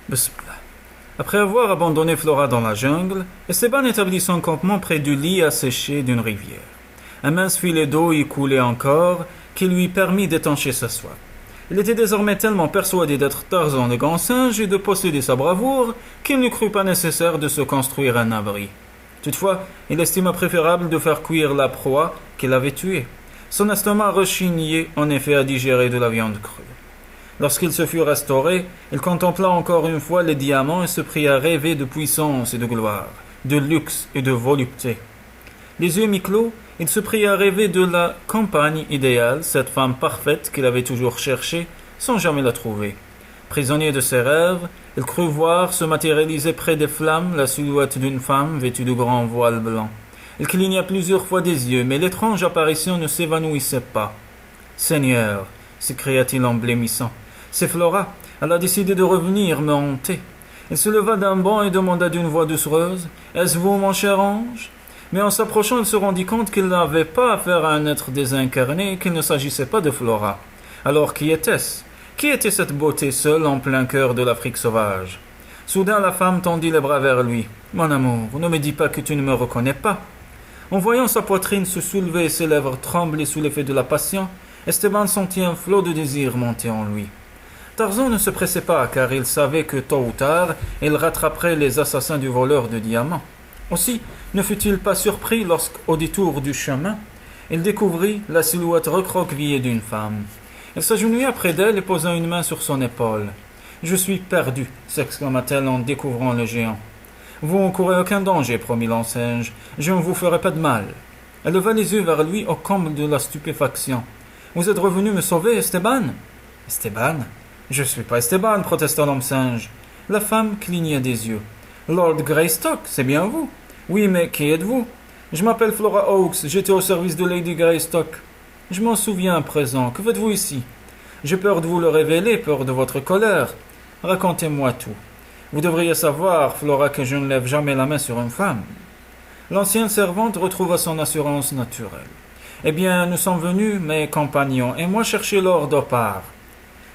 Bismillah. Après avoir abandonné Flora dans la jungle, Esteban établit son campement près du lit asséché d'une rivière. Un mince filet d'eau y coulait encore, qui lui permit d'étancher sa soif. Il était désormais tellement persuadé d'être Tarzan le grand singe et de posséder sa bravoure qu'il ne crut pas nécessaire de se construire un abri. Toutefois, il estima préférable de faire cuire la proie qu'il avait tuée. Son estomac rechignait en effet à digérer de la viande crue. Lorsqu'il se fut restauré, il contempla encore une fois les diamants et se prit à rêver de puissance et de gloire, de luxe et de volupté. Les yeux mi-clos, il se prit à rêver de la compagne idéale, cette femme parfaite qu'il avait toujours cherchée, sans jamais la trouver. Prisonnier de ses rêves, il crut voir se matérialiser près des flammes la silhouette d'une femme vêtue de grands voiles blancs. Il cligna plusieurs fois des yeux, mais l'étrange apparition ne s'évanouissait pas. « Seigneur !» s'écria-t-il en blêmissant. « C'est Flora, elle a décidé de revenir me hanter. » Il se leva d'un bond et demanda d'une voix doucereuse « Est-ce vous, mon cher ange ?» Mais en s'approchant, il se rendit compte qu'il n'avait pas affaire à un être désincarné et qu'il ne s'agissait pas de Flora. Alors qui était-ce? Qui était cette beauté seule en plein cœur de l'Afrique sauvage? Soudain, la femme tendit les bras vers lui. « Mon amour, ne me dis pas que tu ne me reconnais pas. » En voyant sa poitrine se soulever et ses lèvres trembler sous l'effet de la passion, Esteban sentit un flot de désir monter en lui. Tarzan ne se pressait pas, car il savait que tôt ou tard, il rattraperait les assassins du voleur de diamants. Aussi, ne fut-il pas surpris lorsqu'au détour du chemin, il découvrit la silhouette recroquevillée d'une femme. Il s'agenouilla près d'elle et posa une main sur son épaule. « Je suis perdu !» s'exclama-t-elle en découvrant le géant. « Vous n'encourez aucun danger, promit l'ange. Je ne vous ferai pas de mal. » Elle leva les yeux vers lui au comble de la stupéfaction. « Vous êtes revenu me sauver, Esteban ?»« Esteban ? Je ne suis pas Esteban, protesta l'homme singe. » La femme cligna des yeux. « Lord Greystock, c'est bien vous ? » ?»« Oui, mais qui êtes-vous ? » ?»« Je m'appelle Flora Hawkes, j'étais au service de Lady Greystock. »« Je m'en souviens à présent, que faites-vous ici ? » ?»« J'ai peur de vous le révéler, peur de votre colère. Racontez-moi tout. Vous devriez savoir, Flora, que je ne lève jamais la main sur une femme. » L'ancienne servante retrouva son assurance naturelle. « Eh bien, nous sommes venus, mes compagnons, et moi chercher Lord Opar. »«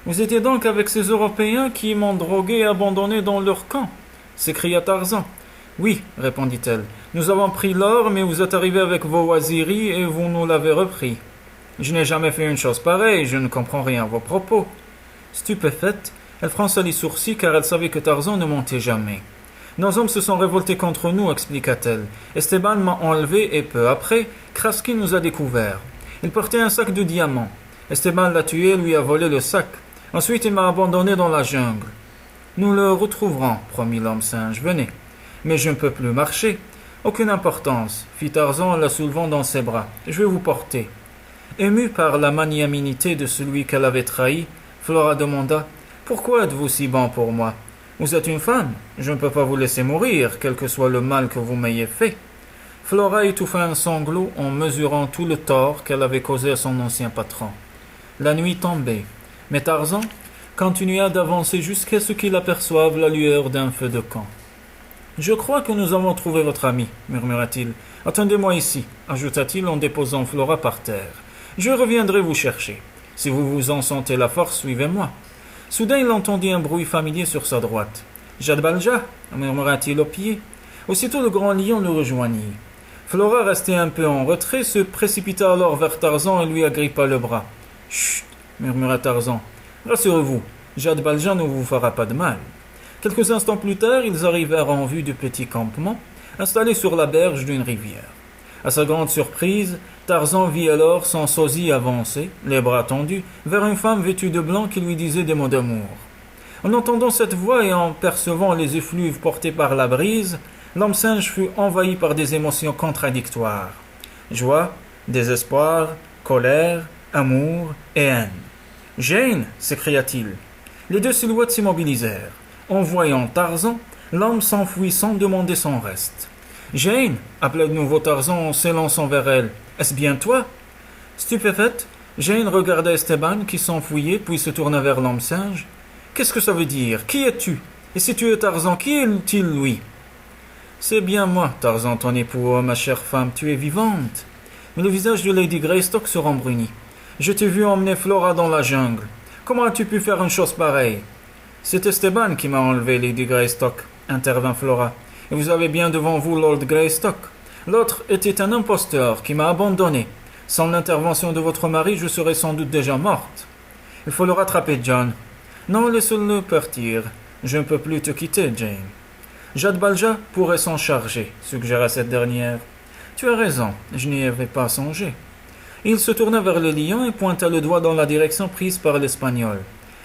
Vous étiez donc avec ces Européens qui m'ont drogué et abandonné dans leur camp ?» s'écria Tarzan. « Oui, répondit-elle, nous avons pris l'or, mais vous êtes arrivés avec vos oiseries et vous nous l'avez repris. Je n'ai jamais fait une chose pareille, je ne comprends rien à vos propos. » Stupéfaite, elle fronça les sourcils car elle savait que Tarzan ne mentait jamais. « Nos hommes se sont révoltés contre nous, expliqua-t-elle. Esteban m'a enlevé et peu après, Kraski nous a découverts. Il portait un sac de diamants. Esteban l'a tué et lui a volé le sac. Ensuite, il m'a abandonné dans la jungle. Nous le retrouverons, promit l'homme singe. Venez. Mais je ne peux plus marcher. Aucune importance, fit Tarzan en la soulevant dans ses bras. Je vais vous porter. Émue par la magnanimité de celui qu'elle avait trahi, Flora demanda « Pourquoi êtes-vous si bon pour moi ? Vous êtes une femme. Je ne peux pas vous laisser mourir, quel que soit le mal que vous m'ayez fait. » Flora étouffa un sanglot en mesurant tout le tort qu'elle avait causé à son ancien patron. La nuit tombait, mais Tarzan continua d'avancer jusqu'à ce qu'il aperçoive la lueur d'un feu de camp. « Je crois que nous avons trouvé votre ami, » murmura-t-il. « Attendez-moi ici, » ajouta-t-il en déposant Flora par terre. « Je reviendrai vous chercher. Si vous vous en sentez la force, suivez-moi. » Soudain, il entendit un bruit familier sur sa droite. « Jad Balja » murmura-t-il au pied. Aussitôt, le grand lion le rejoignit. Flora, restée un peu en retrait, se précipita alors vers Tarzan et lui agrippa le bras. « Chut !» murmura Tarzan. « Rassurez-vous, Jad Balja ne vous fera pas de mal. » Quelques instants plus tard, ils arrivèrent en vue du petit campement, installé sur la berge d'une rivière. À sa grande surprise, Tarzan vit alors son sosie avancer, les bras tendus, vers une femme vêtue de blanc qui lui disait des mots d'amour. En entendant cette voix et en percevant les effluves portés par la brise, l'homme singe fut envahi par des émotions contradictoires. Joie, désespoir, colère, amour et haine. « Jane !» s'écria-t-il. Les deux silhouettes s'immobilisèrent. En voyant Tarzan, l'homme s'enfuit sans demander son reste. « Jane !» appela de nouveau Tarzan en s'élançant vers elle. « Est-ce bien toi ?» Stupéfaite, Jane regarda Esteban qui s'enfuyait puis se tourna vers l'homme singe. « Qu'est-ce que ça veut dire ? Qui es-tu ? Et si tu es Tarzan, qui est-il lui ?»« C'est bien moi, Tarzan, ton époux, oh, ma chère femme, tu es vivante. » Mais le visage de Lady Greystock se rembrunit. « Je t'ai vu emmener Flora dans la jungle. Comment as-tu pu faire une chose pareille ?»« C'est Esteban qui m'a enlevé, Lady Greystock, intervint Flora. Et vous avez bien devant vous Lord Greystock. L'autre était un imposteur qui m'a abandonné. Sans l'intervention de votre mari, je serais sans doute déjà morte. Il faut le rattraper, John. Non, laisse-le partir. Je ne peux plus te quitter, Jane. Jade Balja pourrait s'en charger, suggéra cette dernière. Tu as raison, je n'y avais pas songé. Il se tourna vers le lion et pointa le doigt dans la direction prise par l'Espagnol.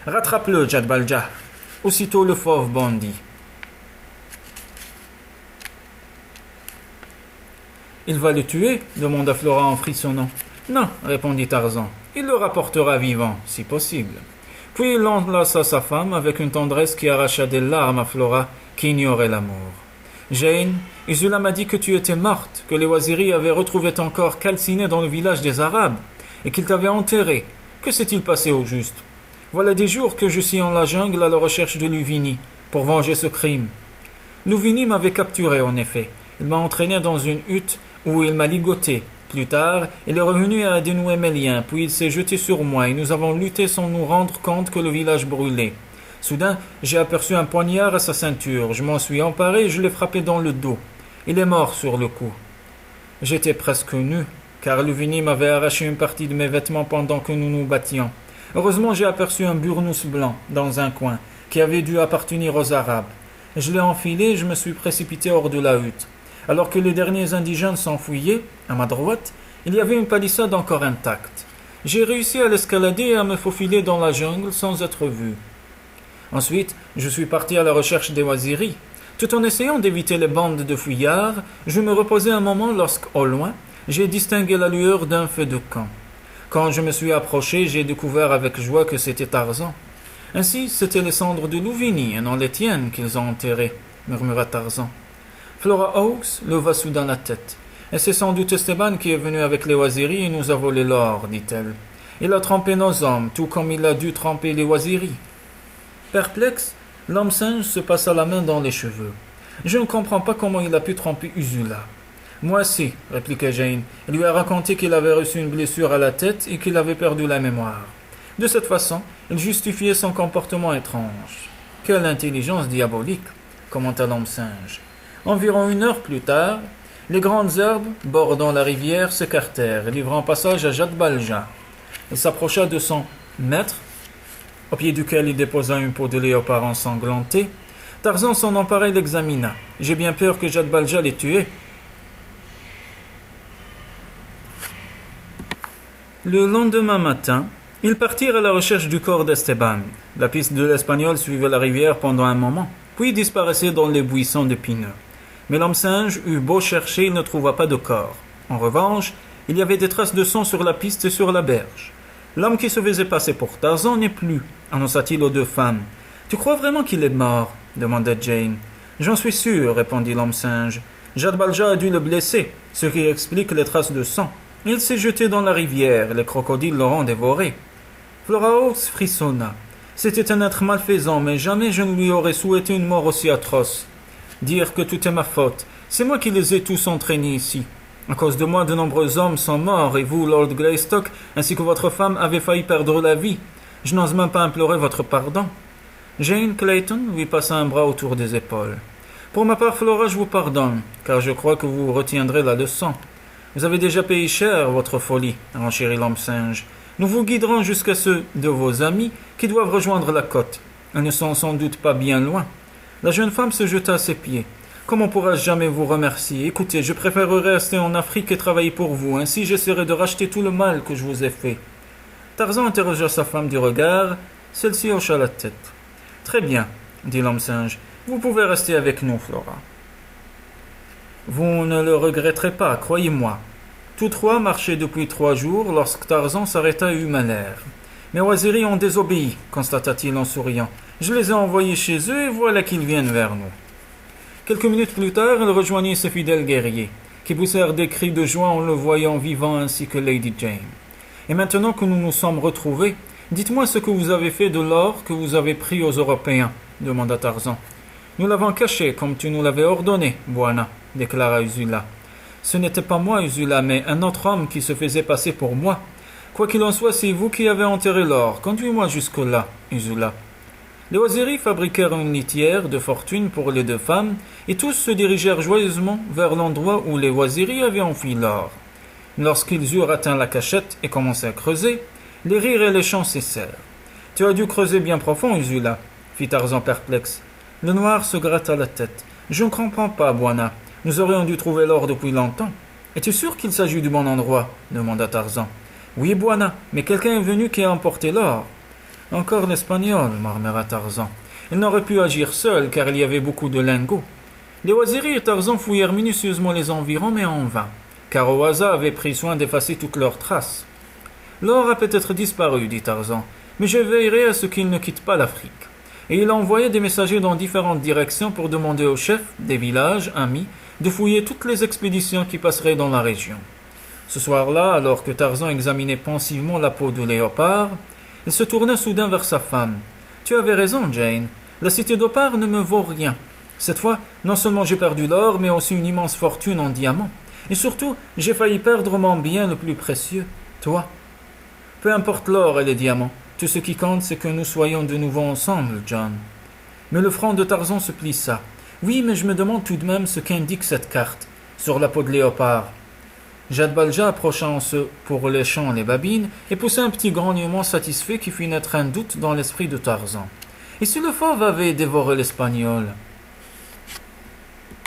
Rattrape-le, Jade Balja. Aussitôt le fauve bondit. Il va le tuer demanda Flora en frissonnant. Non, répondit Tarzan. Il le rapportera vivant, si possible. Puis il enlaça sa femme avec une tendresse qui arracha des larmes à Flora, qui ignorait l'amour. Jane, Isula m'a dit que tu étais morte, que les Waziri avaient retrouvé ton corps calciné dans le village des Arabes, et qu'ils t'avaient enterré. Que s'est-il passé au juste? Voilà des jours que je suis en la jungle à la recherche de Luvini, pour venger ce crime. Luvini m'avait capturé, en effet. Il m'a entraîné dans une hutte où il m'a ligoté. Plus tard, il est revenu à dénouer mes liens, puis il s'est jeté sur moi et nous avons lutté sans nous rendre compte que le village brûlait. Soudain, j'ai aperçu un poignard à sa ceinture. Je m'en suis emparé et je l'ai frappé dans le dos. Il est mort sur le coup. J'étais presque nu, car Luvini m'avait arraché une partie de mes vêtements pendant que nous nous battions. Heureusement, j'ai aperçu un burnous blanc dans un coin, qui avait dû appartenir aux Arabes. Je l'ai enfilé et je me suis précipité hors de la hutte. Alors que les derniers indigènes s'enfuyaient, à ma droite, il y avait une palissade encore intacte. J'ai réussi à l'escalader et à me faufiler dans la jungle sans être vu. Ensuite, je suis parti à la recherche des Waziri. Tout en essayant d'éviter les bandes de fuyards, je me reposais un moment lorsqu'au loin, j'ai distingué la lueur d'un feu de camp. Quand je me suis approché, j'ai découvert avec joie que c'était Tarzan. Ainsi, c'étaient les cendres de Luvini et non les tiennes qu'ils ont enterrées, murmura Tarzan. Flora Hawks leva soudain la tête. Et c'est sans doute Esteban qui est venu avec les Waziri et nous a volé l'or, dit-elle. Il a trempé nos hommes, tout comme il a dû tremper les Waziri. Perplexe, l'homme singe se passa la main dans les cheveux. Je ne comprends pas comment il a pu tromper Ursula. Moi si, répliqua Jane. Il lui a raconté qu'il avait reçu une blessure à la tête et qu'il avait perdu la mémoire. De cette façon, il justifiait son comportement étrange. Quelle intelligence diabolique, commenta l'homme singe. Environ 1 heure plus tard, les grandes herbes bordant la rivière s'écartèrent, livrant passage à Jade Balja. Il s'approcha de son maître, au pied duquel il déposa une peau de léopard ensanglantée. Tarzan s'en empara et l'examina. J'ai bien peur que Jade Balja l'ait tué. Le lendemain matin, ils partirent à la recherche du corps d'Esteban. La piste de l'Espagnol suivait la rivière pendant un moment, puis disparaissait dans les buissons d'épineux. Mais l'homme singe eut beau chercher, il ne trouva pas de corps. En revanche, il y avait des traces de sang sur la piste et sur la berge. L'homme qui se faisait passer pour Tarzan n'est plus, annonça-t-il aux 2 femmes. Tu crois vraiment qu'il est mort demanda Jane. J'en suis sûr, répondit l'homme singe. Jade Balja a dû le blesser, ce qui explique les traces de sang. Il s'est jeté dans la rivière, les crocodiles l'auront dévoré. Flora Hawks frissonna. C'était un être malfaisant, mais jamais je ne lui aurais souhaité une mort aussi atroce. Dire que tout est ma faute, c'est moi qui les ai tous entraînés ici. À cause de moi, de nombreux hommes sont morts, et vous, Lord Greystock, ainsi que votre femme, avez failli perdre la vie. Je n'ose même pas implorer votre pardon. Jane Clayton lui passa un bras autour des épaules. Pour ma part, Flora, je vous pardonne, car je crois que vous retiendrez la leçon. Vous avez déjà payé cher votre folie, renchérit l'homme singe. Nous vous guiderons jusqu'à ceux de vos amis qui doivent rejoindre la côte. Ils ne sont sans doute pas bien loin. La jeune femme se jeta à ses pieds. Comment pourrais-je jamais vous remercier? Écoutez, je préférerais rester en Afrique et travailler pour vous. Ainsi, j'essaierai de racheter tout le mal que je vous ai fait. Tarzan interrogea sa femme du regard. Celle-ci hocha la tête. Très bien, dit l'homme singe. Vous pouvez rester avec nous, Flora. Vous ne le regretterez pas, croyez-moi. Tous 3 marchaient depuis 3 jours lorsque Tarzan s'arrêta et eut malaire. Mes Waziri ont désobéi, constata-t-il en souriant. Je les ai envoyés chez eux et voilà qu'ils viennent vers nous. Quelques minutes plus tard, il rejoignit ses fidèles guerriers, qui poussèrent des cris de joie en le voyant vivant ainsi que Lady Jane. Et maintenant que nous nous sommes retrouvés, dites-moi ce que vous avez fait de l'or que vous avez pris aux Européens, demanda Tarzan. Nous l'avons caché comme tu nous l'avais ordonné, Bwana, déclara Ursula. Ce n'était pas moi, Ursula, mais un autre homme qui se faisait passer pour moi. Quoi qu'il en soit, c'est vous qui avez enterré l'or. Conduis-moi jusque-là, Ursula. Les Waziri fabriquèrent une litière de fortune pour les deux femmes, et tous se dirigèrent joyeusement vers l'endroit où les Waziri avaient enfui l'or. Lorsqu'ils eurent atteint la cachette et commencé à creuser, les rires et les chants cessèrent. « Tu as dû creuser bien profond, Ursula, » fit Tarzan perplexe. Le noir se gratta la tête. « Je ne comprends pas, Bwana. Nous aurions dû trouver l'or depuis longtemps. »« Es-tu sûr qu'il s'agit du bon endroit ?» demanda Tarzan. « Oui, Bwana, mais quelqu'un est venu qui a emporté l'or. » Encore l'Espagnol, murmura Tarzan. Il n'aurait pu agir seul, car il y avait beaucoup de lingots. Les Waziri et Tarzan fouillèrent minutieusement les environs, mais en vain, car Owaza avait pris soin d'effacer toutes leurs traces. L'or a peut-être disparu, dit Tarzan, mais je veillerai à ce qu'il ne quitte pas l'Afrique. Et il envoya des messagers dans différentes directions pour demander aux chefs des villages amis de fouiller toutes les expéditions qui passeraient dans la région. Ce soir-là, alors que Tarzan examinait pensivement la peau de léopard, il se tourna soudain vers sa femme. « Tu avais raison, Jane. La cité d'Opar ne me vaut rien. Cette fois, non seulement j'ai perdu l'or, mais aussi une immense fortune en diamants. Et surtout, j'ai failli perdre mon bien le plus précieux, toi. Peu importe l'or et les diamants, tout ce qui compte, c'est que nous soyons de nouveau ensemble, John. » Mais le front de Tarzan se plissa. « Oui, mais je me demande tout de même ce qu'indique cette carte, sur la peau de léopard. » Jad Balja approcha en se pour les champs les babines et poussa un petit grognement satisfait qui fit naître un doute dans l'esprit de Tarzan. Et si le fauve avait dévoré l'Espagnol ?